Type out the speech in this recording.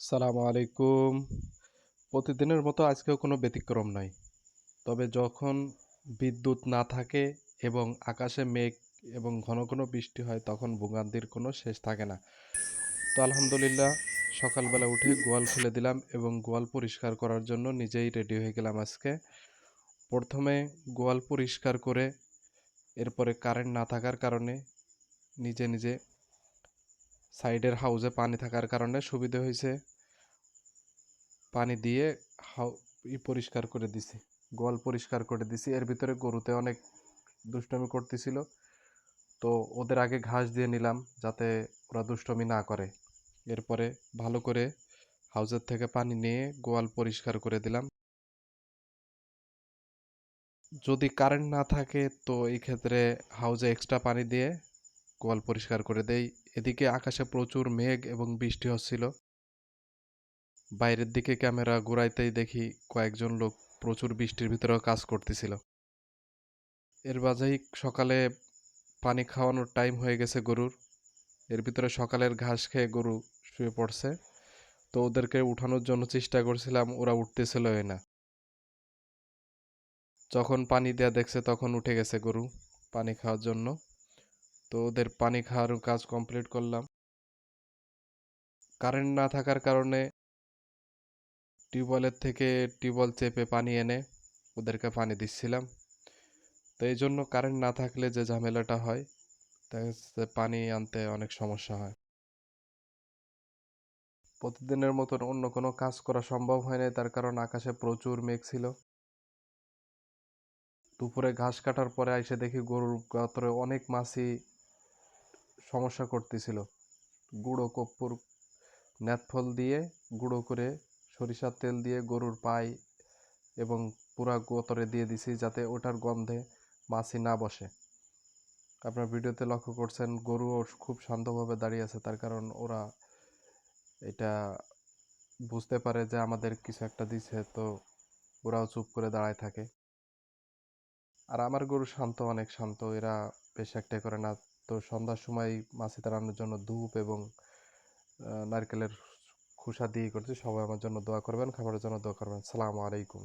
সালামু আলাইকুম। প্রতিদিনের মতো আজকেও কোনো ব্যতিক্রম নাই। তবে যখন বিদ্যুৎ না থাকে এবং আকাশে মেঘ এবং ঘন ঘন বৃষ্টি হয় তখন ভোগান্তির কোনো শেষ থাকে না। তো আলহামদুলিল্লাহ সকালবেলা উঠে গোয়াল খুলে দিলাম এবং গোয়াল পরিষ্কার করার জন্য নিজেই রেডি হয়ে গেলাম আজকে। প্রথমে গোয়াল পরিষ্কার করে এরপরে কারেন্ট না থাকার কারণে নিজে নিজে সাইডের হাউজে পানি থাকার কারণে সুবিধা হয়েছে। পানি দিয়ে হাউ পরিষ্কার করে দিছি, গোয়াল পরিষ্কার করে দিছি। এর ভিতরে গরুতে অনেক দুষ্টমি করতেছিল, তো ওদের আগে ঘাস দিয়ে নিলাম যাতে ওরা দুষ্টমি না করে। এরপরে ভালো করে হাউজের থেকে পানি নিয়ে গোয়াল পরিষ্কার করে দিলাম। যদি কারেন্ট না থাকে তো এই ক্ষেত্রে হাউজে এক্সট্রা পানি দিয়ে গোয়াল পরিষ্কার করে দেই। এদিকে আকাশে প্রচুর মেঘ এবং বৃষ্টি হচ্ছিল। বাইরের দিকে ক্যামেরা ঘুরাইতেই দেখি কয়েকজন লোক প্রচুর বৃষ্টির ভিতরেও কাজ করতেছিল। এর মাঝেই সকালে পানি খাওয়ানোর টাইম হয়ে গেছে গরুর। এর ভিতরে সকালের ঘাস খেয়ে গরু শুয়ে পড়ছে। তো ওদেরকে উঠানোর জন্য চেষ্টা করছিলাম, ওরা উঠতেছিলই না। যখন পানি দেয়া দেখছে তখন উঠে গেছে গরু পানি খাওয়ার জন্য। তো ওদের পানি খাওয়ার কাজ কমপ্লিট করলাম। কারেন্ট না থাকার কারণে টিউবওয়েলের থেকে টিউবওয়েল চেপে পানি এনে ওদেরকে পানি দিচ্ছিলাম। তো এই জন্য কারেন্ট না থাকলে যে ঝামেলাটা হয়, দেখা যাচ্ছে পানি আনতে অনেক সমস্যা হয়। প্রতিদিনের মতন অন্য কোনো কাজ করা সম্ভব হয় নাই, তার কারণ আকাশে প্রচুর মেঘ ছিল। দুপুরে ঘাস কাটার পরে এসে দেখি গরুর গাতরে অনেক মাছই সমস্যা করতেছিল। গুঁড়ো কর্পূর ন্যাতফল দিয়ে গুঁড়ো করে সরিষার তেল দিয়ে গরুর পায়ে এবং পুরা গোতরে দিয়ে দিছি যাতে ওটার গন্ধে মাছি না বসে। আপনার ভিডিওতে লক্ষ্য করছেন গরুও খুব শান্তভাবে দাঁড়িয়ে আছে, তার কারণ ওরা এটা বুঝতে পারে যে আমাদের কিছু একটা দিছে, তো ওরাও চুপ করে দাঁড়ায় থাকে। আর আমার গরু শান্ত, অনেক শান্ত, এরা বেশ একটা করে না। তো সন্ধ্যার সময় মাছি তাড়ানোর জন্য ধূপ এবং নারকেলের খোসা দিয়ে করছি। সবাই আমার জন্য দোয়া করবেন, খাবারের জন্য দোয়া করবেন। সালামু আলাইকুম।